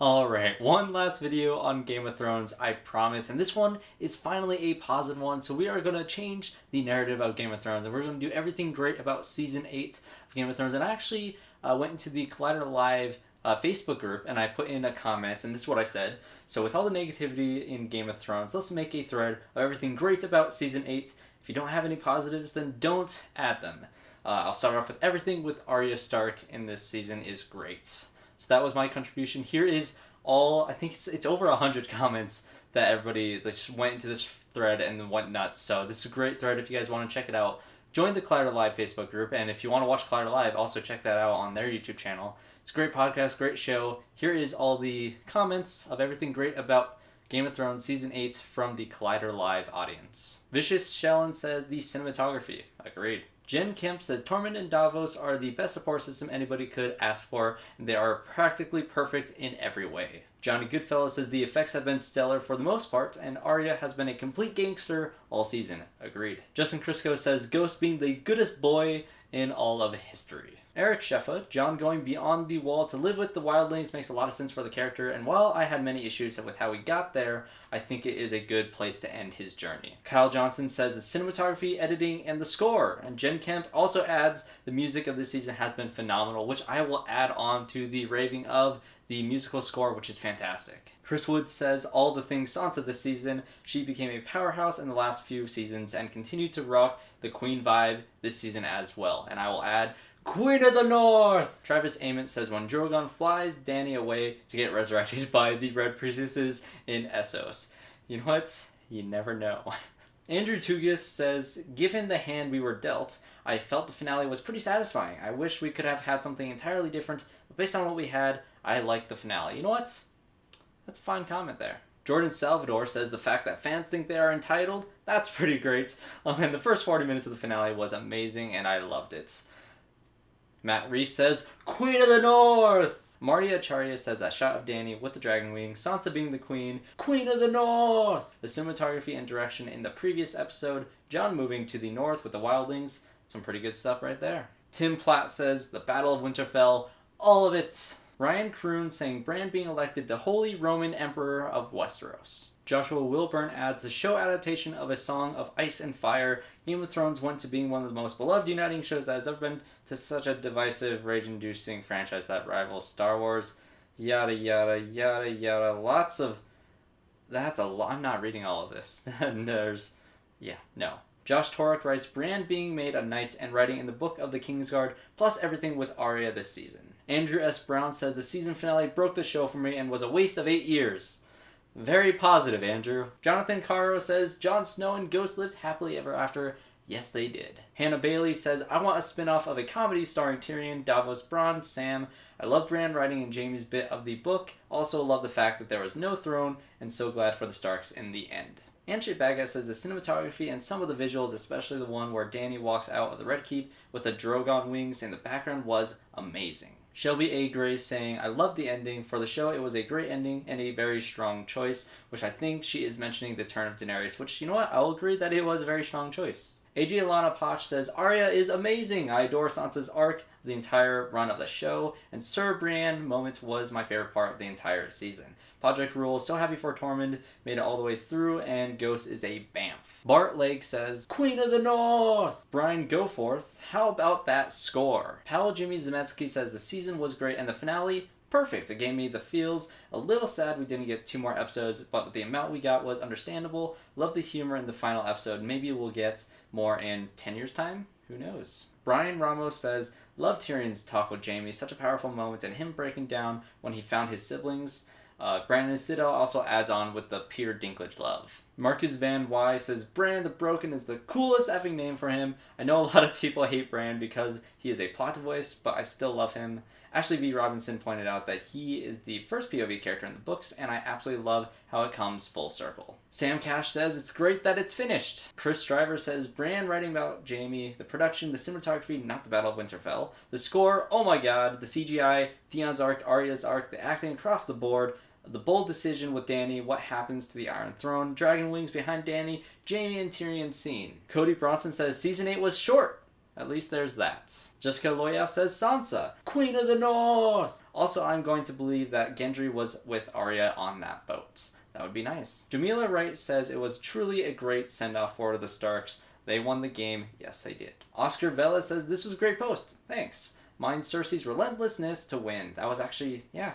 Alright, one last video on Game of Thrones, I promise. And this one is finally a positive one. So we are going to change the narrative of Game of Thrones. And we're going to do everything great about Season 8 of Game of Thrones. And I actually went into the Collider Live Facebook group and I put in a comment. And this is what I said. So with all the negativity in Game of Thrones, let's make a thread of everything great about Season 8. If you don't have any positives, then don't add them. I'll start off with everything with Arya Stark in this season is great. So that was my contribution. Here is all, I think it's over 100 comments that everybody just went into this thread and went nuts. So this is a great thread if you guys want to check it out. Join the Collider Live Facebook group, and if you want to watch Collider Live, also check that out on their YouTube channel. It's a great podcast, great show. Here is all the comments of everything great about Game of Thrones Season 8 from the Collider Live audience. Vicious Shellen says the cinematography. Agreed. Jen Kemp says Tormund and Davos are the best support system anybody could ask for, and they are practically perfect in every way. Johnny Goodfellow says the effects have been stellar for the most part, and Arya has been a complete gangster all season. Agreed. Justin Crisco says Ghost being the goodest boy in all of history. Eric Sheffa, John going beyond the wall to live with the wildlings makes a lot of sense for the character, and while I had many issues with how he got there, I think it is a good place to end his journey. Kyle Johnson says the cinematography, editing, and the score, and Jen Kemp also adds the music of this season has been phenomenal, which I will add on to the raving of the musical score, which is fantastic. Chris Wood says all the things Sansa this season. She became a powerhouse in the last few seasons and continued to rock the Queen vibe this season as well, and I will add Queen of the North! Travis Ament says when Drogon flies Dany away to get resurrected by the Red Priestesses in Essos. You know what? You never know. Andrew Tugis says, given the hand we were dealt, I felt the finale was pretty satisfying. I wish we could have had something entirely different, but based on what we had, I liked the finale. You know what? That's a fine comment there. Jordan Salvador says the fact that fans think they are entitled, that's pretty great. And the first 40 minutes of the finale was amazing, and I loved it. Matt Reese says, Queen of the North! Marty Acharya says that shot of Dany with the dragon wings, Sansa being the queen, Queen of the North! The cinematography and direction in the previous episode, Jon moving to the north with the wildlings, some pretty good stuff right there. Tim Platt says, the Battle of Winterfell, all of it. Ryan Kroon saying Bran being elected the Holy Roman Emperor of Westeros. Joshua Wilburn adds the show adaptation of A Song of Ice and Fire. Game of Thrones went to being one of the most beloved uniting shows that has ever been to such a divisive, rage-inducing franchise that rivals Star Wars. Yada, yada, yada, yada. Lots of... That's a lot. I'm not reading all of this. No. Josh Torek writes, Bran being made a knight and writing in the Book of the Kingsguard, plus everything with Arya this season. Andrew S. Brown says the season finale broke the show for me and was a waste of 8 years. Very positive, Andrew. Jonathan Caro says, Jon Snow and Ghost lived happily ever after. Yes, they did. Hannah Bailey says, I want a spin-off of a comedy starring Tyrion, Davos, Bronn, Sam. I love Bran writing in Jaime's bit of the book. Also love the fact that there was no throne, and so glad for the Starks in the end. Anshay Baga says the cinematography and some of the visuals, especially the one where Dany walks out of the Red Keep with the Drogon wings in the background, was amazing. Shelby A. Gray saying, I love the ending. For the show, it was a great ending and a very strong choice, which I think she is mentioning the turn of Daenerys, which, you know what, I'll agree that it was a very strong choice. AG Alana Poch says, Arya is amazing. I adore Sansa's arc the entire run of the show, and Sir Brienne moment was my favorite part of the entire season. Project Rule, so happy for Tormund, made it all the way through, and Ghost is a bamf. Bart Lake says, Queen of the North! Brian Goforth, how about that score? Paolo Jimmy Zemetsky says the season was great, and the finale, perfect. It gave me the feels. A little sad we didn't get 2 more episodes, but the amount we got was understandable. Love the humor in the final episode. Maybe we'll get more in 10 years' time? Who knows? Brian Ramos says, love Tyrion's talk with Jaime. Such a powerful moment, and him breaking down when he found his siblings. Brandon Siddell also adds on with the Peter Dinklage love. Marcus Van Y says, Bran the Broken is the coolest effing name for him. I know a lot of people hate Bran because he is a plot device, but I still love him. Ashley V. Robinson pointed out that he is the first POV character in the books, and I absolutely love how it comes full circle. Sam Cash says, it's great that it's finished. Chris Driver says, Bran writing about Jaime, the production, the cinematography, not the Battle of Winterfell, the score, oh my god, the CGI, Theon's arc, Arya's arc, the acting across the board, the bold decision with Dany, what happens to the Iron Throne, Dragon Wings behind Dany, Jaime and Tyrion scene. Cody Bronson says, Season 8 was short. at least there's that. Jessica Loya says Sansa, Queen of the North! Also, I'm going to believe that Gendry was with Arya on that boat. That would be nice. Jamila Wright says it was truly a great send-off for the Starks. They won the game. Yes, they did. Oscar Vela says this was a great post. Thanks. Mind Cersei's relentlessness to win. That was actually, yeah,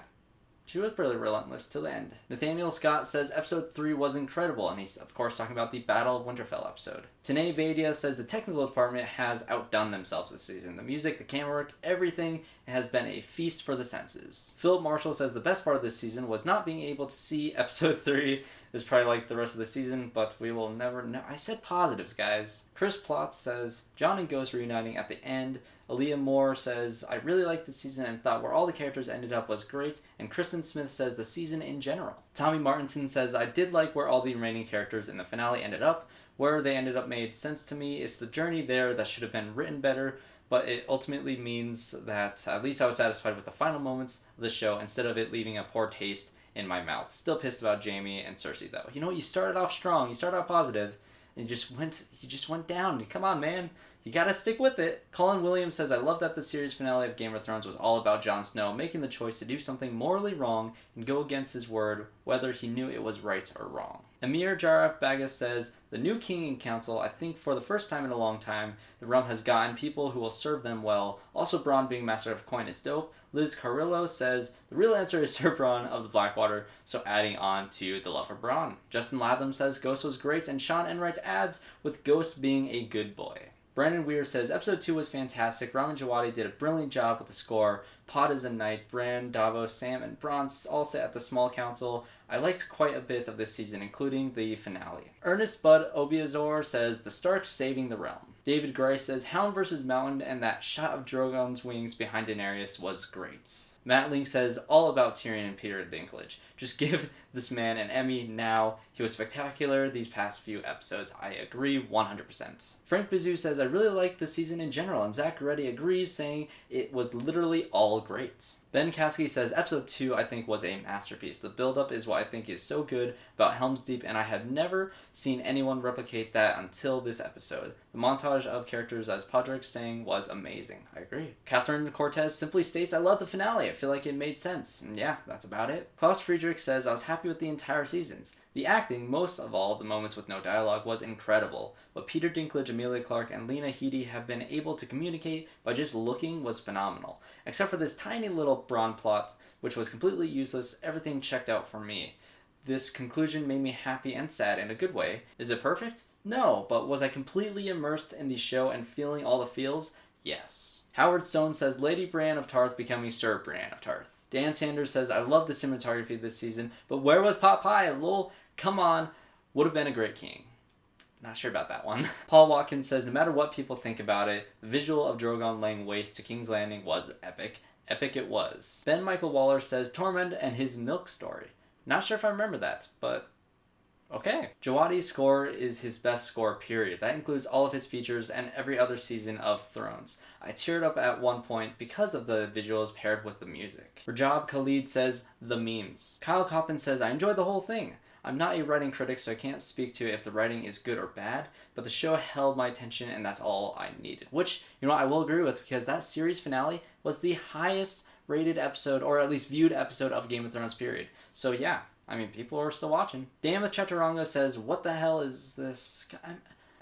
she was pretty relentless till the end. Nathaniel Scott says episode 3 was incredible, and he's of course talking about the Battle of Winterfell episode. Tanae Vadia says the technical department has outdone themselves this season. The music, the camera work, everything has been a feast for the senses. Philip Marshall says the best part of this season was not being able to see episode 3. It's probably like the rest of the season, but we will never know. I said positives, guys. Chris Plotz says Jon and Ghost reuniting at the end. Aaliyah Moore says, I really liked the season and thought where all the characters ended up was great. And Kristen Smith says the season in general. Tommy Martinson says, I did like where all the remaining characters in the finale ended up. Where they ended up made sense to me. It's the journey there that should have been written better. But it ultimately means that at least I was satisfied with the final moments of the show instead of it leaving a poor taste in my mouth. Still pissed about Jaime and Cersei though. You know what? You started off strong. You started off positive. And you just went down. Come on, man. You gotta stick with it. Colin Williams says, I love that the series finale of Game of Thrones was all about Jon Snow making the choice to do something morally wrong and go against his word, whether he knew it was right or wrong. Amir Jaraf Bagas says, the new king and council, I think for the first time in a long time, the realm has gotten people who will serve them well. Also, Bronn being master of coin is dope. Liz Carrillo says, the real answer is Sir Bronn of the Blackwater, so adding on to the love of Bronn. Justin Latham says, Ghost was great, and Sean Enright adds, with Ghost being a good boy. Brandon Weir says, episode 2 was fantastic. Ramin Djawadi did a brilliant job with the score. Pod is a knight. Bran, Davos, Sam, and Bronn all sit at the small council. I liked quite a bit of this season, including the finale. Ernest Bud Obiazor says, the Starks saving the realm. David Gray says, Hound versus Mountain and that shot of Drogon's wings behind Daenerys was great. Matt Link says, all about Tyrion and Peter Dinklage. Just give this man an Emmy now. He was spectacular these past few episodes. I agree 100%. Frank Bazoo says, I really liked the season in general, and Zach Reddy agrees, saying it was literally all great. Ben Caskey says, episode 2 I think was a masterpiece. The build-up is what I think is so good about Helm's Deep, and I have never seen anyone replicate that until this episode. The montage of characters, as Podrick saying, was amazing. I agree. Catherine Cortez simply states, I love the finale. I feel like it made sense. And yeah, that's about it. Klaus Friedrich says, I was happy with the entire seasons. The acting, most of all, the moments with no dialogue, was incredible. What Peter Dinklage, Emilia Clarke, and Lena Headey have been able to communicate by just looking was phenomenal. Except for this tiny little Bronn plot, which was completely useless, everything checked out for me. This conclusion made me happy and sad in a good way. Is it perfect? No, but was I completely immersed in the show and feeling all the feels? Yes. Howard Stone says, Lady Bran of Tarth becoming Sir Bran of Tarth. Dan Sanders says, I love the cinematography this season, but where was Pot Pie? Lol, come on, would have been a great king. Not sure about that one. Paul Watkins says, no matter what people think about it, the visual of Drogon laying waste to King's Landing was epic. Epic it was. Ben Michael Waller says, Tormund and his milk story. Not sure if I remember that, but okay. Djawadi's score is his best score, period. That includes all of his features and every other season of Thrones. I teared up at one point because of the visuals paired with the music. Rajab Khalid says, the memes. Kyle Coppin says, I enjoyed the whole thing. I'm not a writing critic, so I can't speak to if the writing is good or bad, but the show held my attention and that's all I needed. Which, you know, I will agree with, because that series finale was the highest rated episode, or at least viewed episode of Game of Thrones, period. So yeah, I mean, people are still watching. Dan with Chaturanga says, what the hell is this?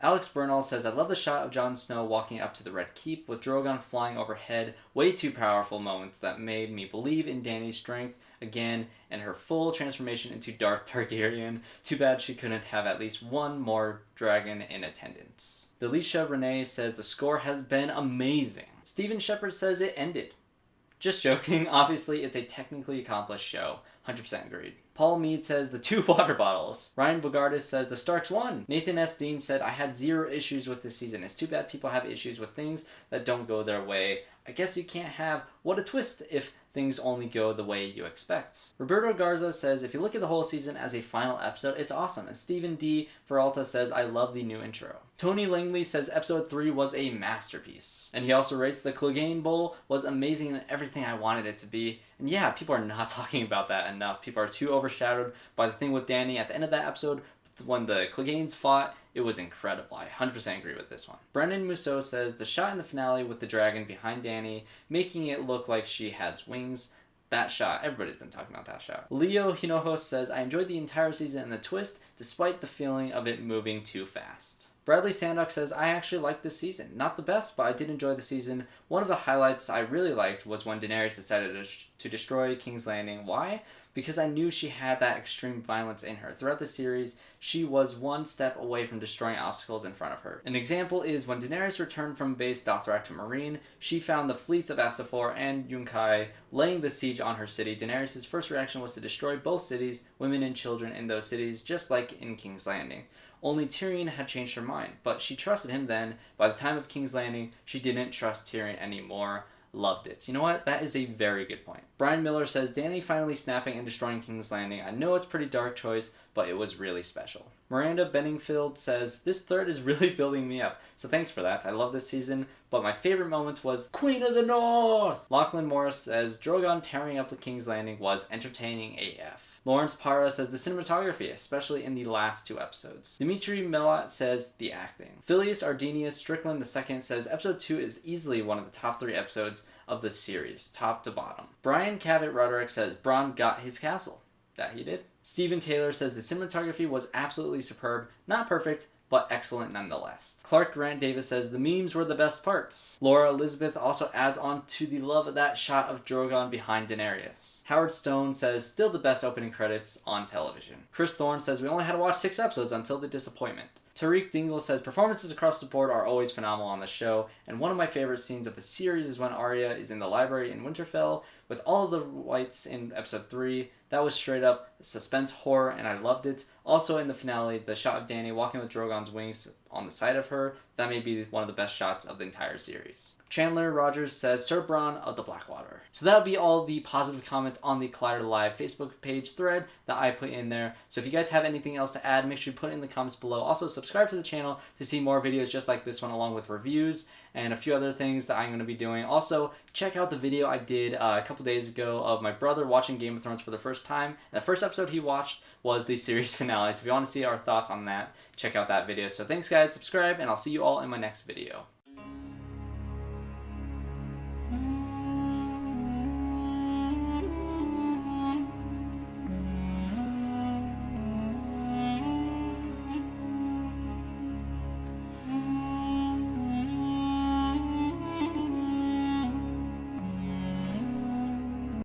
Alex Bernal says, I love the shot of Jon Snow walking up to the Red Keep with Drogon flying overhead. Way too powerful moments that made me believe in Dany's strength again and her full transformation into Darth Targaryen. Too bad she couldn't have at least one more dragon in attendance. Delisha Renee says, the score has been amazing. Stephen Shepard says it ended. Just joking, obviously it's a technically accomplished show. 100% agreed. Paul Mead says, the 2 water bottles. Ryan Bogardis says, the Starks won. Nathan S. Dean said, I had 0 issues with this season. It's too bad people have issues with things that don't go their way. I guess you can't have what a twist if things only go the way you expect. Roberto Garza says, if you look at the whole season as a final episode, it's awesome. And Stephen D. Peralta says, I love the new intro. Tony Langley says episode 3 was a masterpiece. And he also rates the Clegane Bowl was amazing and everything I wanted it to be. And yeah, people are not talking about that enough. People are too overshadowed by the thing with Dany at the end of that episode. But when the Cleganes fought, it was incredible. I 100% agree with this one. Brendan Musso says, the shot in the finale with the dragon behind Dany, making it look like she has wings. That shot, everybody's been talking about that shot. Leo Hinojo says, I enjoyed the entire season and the twist, despite the feeling of it moving too fast. Bradley Sandock says, I actually liked this season. Not the best, but I did enjoy the season. One of the highlights I really liked was when Daenerys decided to destroy King's Landing. Why? Because I knew she had that extreme violence in her. Throughout the series, she was one step away from destroying obstacles in front of her. An example is when Daenerys returned from base Dothrak to Meereen, she found the fleets of Astafor and Yunkai laying the siege on her city. Daenerys' first reaction was to destroy both cities, women and children in those cities, just like in King's Landing. Only Tyrion had changed her mind, but she trusted him then. By the time of King's Landing, she didn't trust Tyrion anymore. Loved it. You know what? That is a very good point. Brian Miller says, Dany finally snapping and destroying King's Landing. I know it's a pretty dark choice, but it was really special. Miranda Benningfield says, this third is really building me up. So thanks for that. I love this season, but my favorite moment was Queen of the North! Lachlan Morris says, Drogon tearing up the King's Landing was entertaining AF. Lawrence Parra says the cinematography, especially in the last 2 episodes. Dimitri Milat says the acting. Phileas Ardenius Strickland II says episode 2 is easily one of the top 3 episodes of the series, top to bottom. Brian Cavett Roderick says Bronn got his castle. That he did. Stephen Taylor says the cinematography was absolutely superb, not perfect, but excellent nonetheless. Clark Grant Davis says the memes were the best parts. Laura Elizabeth also adds on to the love of that shot of Drogon behind Daenerys. Howard Stone says still the best opening credits on television. Chris Thorne says we only had to watch 6 episodes until the disappointment. Tariq Dingle says performances across the board are always phenomenal on the show, and one of my favorite scenes of the series is when Arya is in the library in Winterfell with all of the whites in episode 3. That was straight up suspense horror, and I loved it. Also in the finale, the shot of Dany walking with Drogon's wings on the side of her, that may be one of the best shots of the entire series. Chandler Rogers says, Sir Bronn of the Blackwater. So that would be all the positive comments on the Collider Live Facebook page thread that I put in there. So if you guys have anything else to add, make sure you put it in the comments below. Also, subscribe to the channel to see more videos just like this one, along with reviews and a few other things that I'm going to be doing. Also, check out the video I did a couple days ago of my brother watching Game of Thrones for the first time. And the first episode he watched was the series finale. So if you want to see our thoughts on that, check out that video. So thanks guys, subscribe, and I'll see you all in my next video.